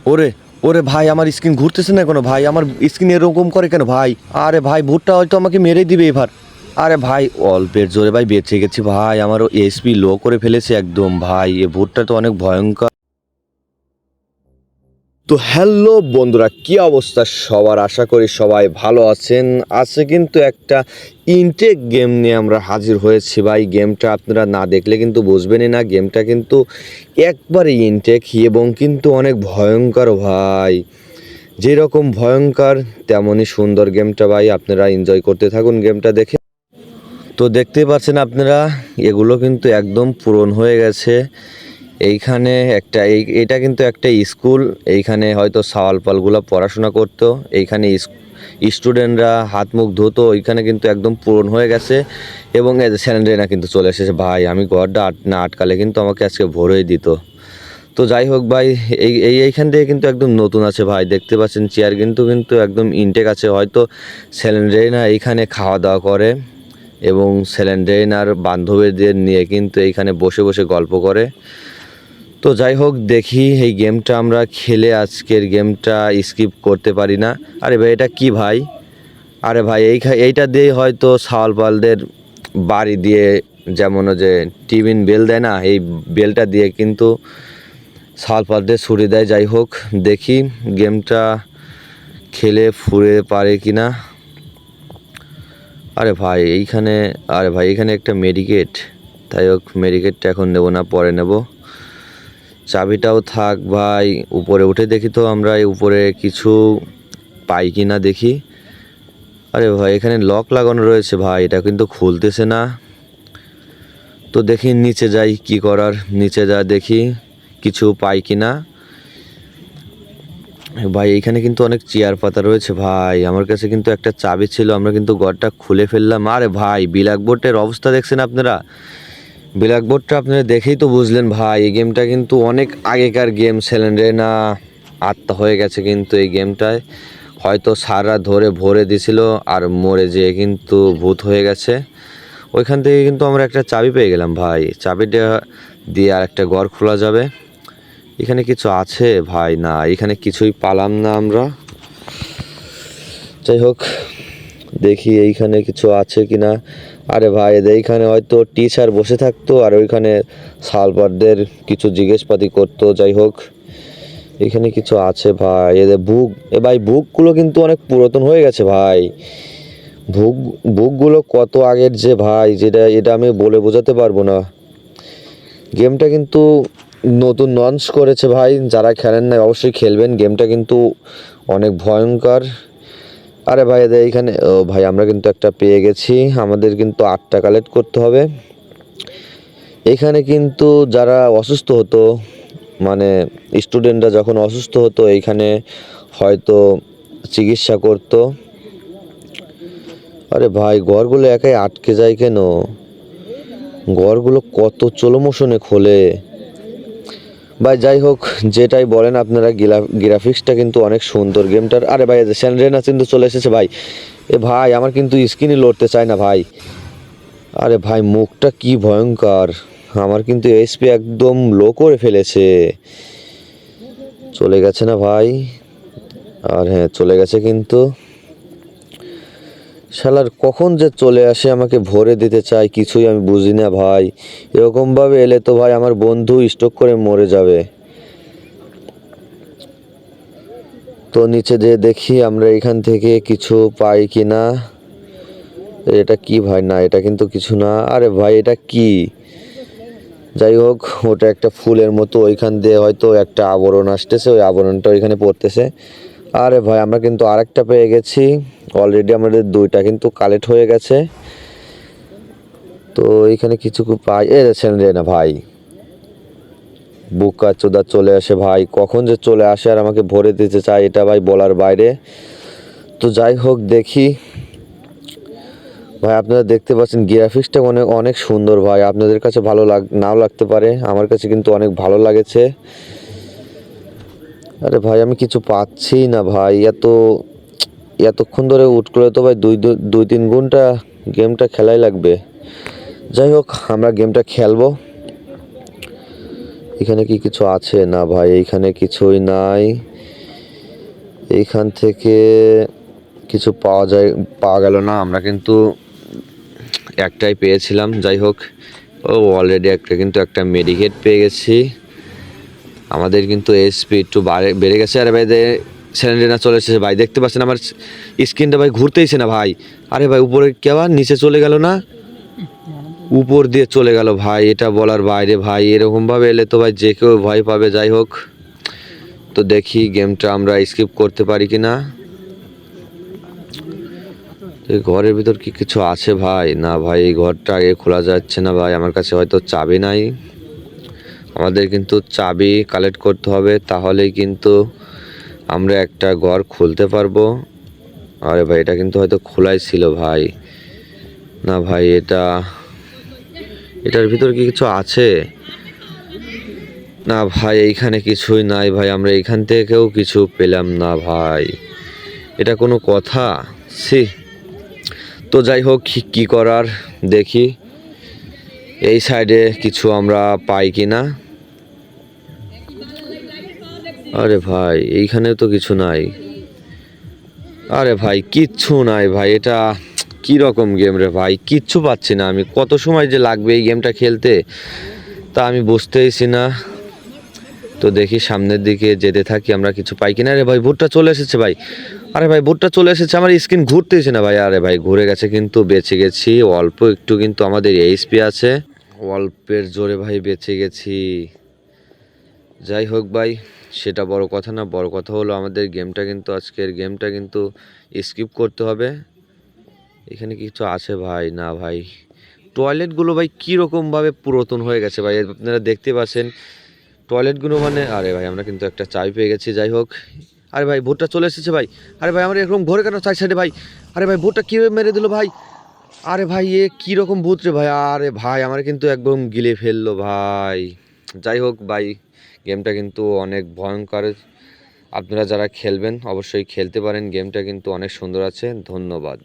ওরে ওরে ভাই, আমার স্ক্রিন ঘুরতেছে না কেন ভাই? আমার স্ক্রিন এরকম করে কেন ভাই? আরে ভাই, ভূতটা হয়তো আমাকে মেরে দিবে এবার। আরে ভাই, অল্পের জোরে ভাই বেঁচে গেছি ভাই। আমারও এসপি লো করে ফেলেছে একদম ভাই। এ ভূতটা তো অনেক ভয়ঙ্কর। তো হ্যালো বন্ধুরা, কি অবস্থা সবার? আশা করি সবাই ভালো আছেন। আজকে কিন্তু একটা ইনটেক গেম নিয়ে আমরা হাজির হয়েছি ভাই। গেমটা আপনারা না দেখলে কিন্তু বুঝবেনই না। গেমটা কিন্তু একবারে ইনটেক এবং কিন্তু অনেক ভয়ঙ্কর ভাই। যেরকম ভয়ঙ্কর তেমনই সুন্দর গেমটা ভাই। আপনারা এনজয় করতে থাকুন গেমটা দেখে। তো দেখতেই পাচ্ছেন আপনারা, এগুলো কিন্তু একদম পূরণ হয়ে গেছে। এইখানে এটা কিন্তু একটা স্কুল। এইখানে হয়তো সাওয়ালপালগুলো পড়াশোনা করতো। এইখানে স্টুডেন্টরা হাত মুখ ধুতো। ওইখানে কিন্তু একদম পূরণ হয়ে গেছে এবং স্যালেন্ডারিনা কিন্তু চলে এসেছে ভাই। আমি ঘরটা না আটকালে কিন্তু আমাকে আজকে ভরেই দিত। তো যাই হোক ভাই, এইখান থেকে কিন্তু একদম নতুন আছে ভাই। দেখতে পাচ্ছেন চেয়ার কিন্তু কিন্তু একদম ইনটেক আছে। হয়তো স্যালেন্ডারিনা এইখানে খাওয়া দাওয়া করে এবং স্যালেন্ডারিনার বান্ধবীদের নিয়ে কিন্তু এইখানে বসে বসে গল্প করে। তো যাই হোক, দেখি এই গেমটা আমরা খেলে আজকের গেমটা স্কিপ করতে পারি না। আরে ভাই, এটা কি ভাই? আরে ভাই, এইটা দিয়েই হয়তো সাওয়ালপালদের বাড়ি দিয়ে, যেমন যে টিফিন বেল দেয় না, এই বেলটা দিয়ে কিন্তু সাওয়ালপালদের ছুটি দেয়। যাই হোক, দেখি গেমটা খেলে ফুরে পারে কি না। আরে ভাই এইখানে একটা মেডিকেট। তাই হোক, মেডিকেটটা এখন নেব না, পরে নেব। চাবিটাও থাক ভাই। উপরে উঠে দেখি তো আমরা উপরে কিছু পাই কি না দেখি। আরে ভাই, এখানে লক লাগানো রয়েছে ভাই, এটা কিন্তু খুলতেছে না। তো দেখি নিচে যাই, কি করার। নিচে যা দেখি কিছু পাই কি না। ভাই এইখানে কিন্তু অনেক চেয়ার পাতা রয়েছে ভাই। আমার কাছে কিন্তু একটা চাবি ছিল, আমরা কিন্তু ঘরটা খুলে ফেললাম। আরে ভাই, ব্ল্যাকবোর্ডের অবস্থা দেখছেন আপনারা? ব্ল্যাকবোর্ডটা আপনারা দেখেই তো বুঝলেন ভাই। এই গেমটা কিন্তু অনেক আগেকার গেম। স্যালেন্ডারিনা আত্মা হয়ে গেছে কিন্তু এই গেমটায়। হয়তো সারা ধরে ভরে দিছিল আর মরে যেয়ে কিন্তু ভূত হয়ে গেছে। ওইখান থেকে কিন্তু আমরা একটা চাবি পেয়ে গেলাম ভাই। চাবিটা দিয়ে আর একটা ঘর খোলা যাবে। এখানে কিছু আছে ভাই? না, এখানে কিছুই পালাম না আমরা। যাই হোক, দেখি এইখানে কিছু আছে কিনা। আরে ভাই, এইখানে হয়তো টিচার বসে থাকতো আর ওইখানে সালপারদের কিছু জিজ্ঞেসপাতি করতো। যাই হোক, এখানে কিছু আছে ভাই। এদের ভাই বুকগুলো কিন্তু অনেক পুরাতন হয়ে গেছে ভাই। বুক বুকগুলো কত আগের যে ভাই, এটা আমি বলে বোঝাতে পারবো না। গেমটা কিন্তু নতুন লঞ্চ করেছে ভাই। যারা খেলেন না অবশ্যই খেলবেন। গেমটা কিন্তু অনেক ভয়ঙ্কর। আরে ভাই, এইখানে ও ভাই, আমরা কিন্তু একটা পেয়ে গেছি। আমাদের কিন্তু 8টা কালেক্ট করতে হবে। এখানে কিন্তু যারা অসুস্থ হতো, মানে স্টুডেন্টরা যখন অসুস্থ হতো, এইখানে হয়তো চিকিৎসা করতো। আরে ভাই, ঘরগুলো একাই আটকে যায় কেন? ঘরগুলো কত স্লো মোশনে খোলে ভাই। যাই হোক, যেটাই বলেন আপনারা, গ্রাফিক্সটা কিন্তু অনেক সুন্দর গেমটার। আরে ভাই, স্যান্ড্রেনা কিন্তু চলে এসেছে ভাই। এ ভাই, আমার কিন্তু স্ক্রিনই লড়তে চায় না ভাই। আরে ভাই, মুখটা কি ভয়ঙ্কর! আমার কিন্তু এসপি একদম লো করে ফেলেছে। চলে গেছে না ভাই? আর হ্যাঁ, চলে গেছে কিন্তু। শালার কখন যে চলে আসে, আমাকে ভরে দিতে চায়, কিছুই আমি বুঝি না ভাই। এরকমভাবে এলে তো ভাই আমার বন্ধু স্ট্রোক করে মরে যাবে। তো নিচে যেয়ে দেখি আমরা এখান থেকে কিছু পাই কি না। এটা কি ভাই? না, এটা কিন্তু কিছু না। আরে ভাই, এটা কি? যাই হোক, ওটা একটা ফুলের মতো। ওইখান দিয়ে হয়তো একটা আবরণ আসতেছে, ওই আবরণটা ওইখানে পড়তেছে। আরে ভাই, আমরা কিন্তু আরেকটা পেয়ে গেছি। অলরেডি আমাদের 2টা কিন্তু কালেক্ট হয়ে গেছে। তো এইখানে কিছু পাই। যাচ্ছেন রে না ভাই, বুকা চোদা চলে আসে ভাই। কখন যে চলে আসে আর আমাকে ভরে দিতে চায়, এটা ভাই বলার বাইরে। তো যাই হোক, দেখি ভাই। আপনারা দেখতে পাচ্ছেন গ্রাফিক্সটা অনেক অনেক সুন্দর ভাই। আপনাদের কাছে ভালো নাও লাগতে পারে, আমার কাছে কিন্তু অনেক ভালো লাগেছে। আরে ভাই, আমি কিছু পাচ্ছি না ভাই। এতক্ষণ ধরে উঠ করে তো ভাই 2-3 ঘন্টা গেমটা খেলাই লাগবে। যাই হোক, আমরা গেমটা খেলবো। এখানে কি কিছু আছে? না ভাই, এইখানে কিছুই নাই। এইখান থেকে কিছু পাওয়া গেল না, আমরা কিন্তু একটাই পেয়েছিলাম। যাই হোক, ও অলরেডি একটা মেডিকেট পেয়ে গেছি। আমাদের কিন্তু এসপি একটু বেড়ে গেছে। আরে ভাই স্যালেন্ডার চলে এসেছে ভাই, দেখতে পাচ্ছেন আমার স্ক্রিনটা ভাই ঘুরতেইছে না ভাই। আরে ভাই উপরে কে আবার নিচে চলে গেল না, উপর দিয়ে চলে গেল ভাই, এটা বলার বাইরে ভাই। এরকমভাবে এলে তো ভাই যে কেউ ভয় পাবে। যাই হোক, তো দেখি গেমটা আমরা স্কিপ করতে পারি কি না। এই ঘরের ভিতর কি কিছু আছে ভাই? না ভাই, এই ঘরটা আগে খোলা যাচ্ছে না ভাই, আমার কাছে হয়তো চাবি নাই। আমাদের কিন্তু চাবি কালেক্ট করতে হবে, তাহলেই কিন্তু আমরা একটা ঘর খুলতে পারবো। আরে ভাই এটা কিন্তু হয়তো খোলাই ছিল ভাই। না ভাই, এটার ভিতর কি কিছু আছে? না ভাই, এইখানে কিছুই নাই ভাই, আমরা এইখান থেকেও কিছু পেলাম না ভাই। এটা কোনো কথা? সি, তো যাই হোক, কি করার, দেখি এই সাইডে কিছু আমরা পাই কি না। আরে ভাই এইখানেও তো কিছু নাই। আরে ভাই কিচ্ছু নাই ভাই, এটা কি রকম গেম রে ভাই, কিচ্ছু পাচ্ছি না আমি। কত সময় যে লাগবে এই গেমটা খেলতে তা আমি বুঝতেইছি না। তো দেখি সামনের দিকে যেতে থাকি, আমরা কিছু পাই কিনা। আরে ভাই ভুট্টা চলে এসেছে ভাই। আরে ভাই ভুট্টা চলে এসেছে, আমার স্ক্রিন ঘুরতেইছে না ভাই। আরে ভাই ঘুরে গেছে, কিন্তু বেঁচে গেছি অল্প একটু, কিন্তু আমাদের এইচপি আছে, অল্পের জোরে ভাই বেঁচে গেছি। যাই হোক ভাই, সেটা বড় কথা না, বড় কথা হলো আমাদের আজকের গেমটা কিন্তু স্কিপ করতে হবে। এখানে কিছু আছে ভাই? না ভাই, টয়লেটগুলো ভাই কীরকমভাবে পুরাতন হয়ে গেছে ভাই, আপনারা দেখতে পাচ্ছেন টয়লেটগুলো মানে। আরে ভাই আমরা কিন্তু একটা চাবি পেয়ে গেছি। যাই হোক, আরে ভাই ভোটটা চলে এসেছে ভাই। আরে ভাই আমার এরকম ঘরে কেন সাইডে ভাই? আরে ভাই ভোটটা কীভাবে মেরে দিল ভাই? আরে ভাই কীরকম ভূত রে ভাই? আরে ভাই আমার কিন্তু একদম গিলে ফেললো ভাই। যাই হোক ভাই, গেমটা কিন্তু অনেক ভয়ঙ্কর। আপনারা যারা খেলবেন অবশ্যই খেলতে পারেন, গেমটা কিন্তু অনেক সুন্দর আছে। ধন্যবাদ।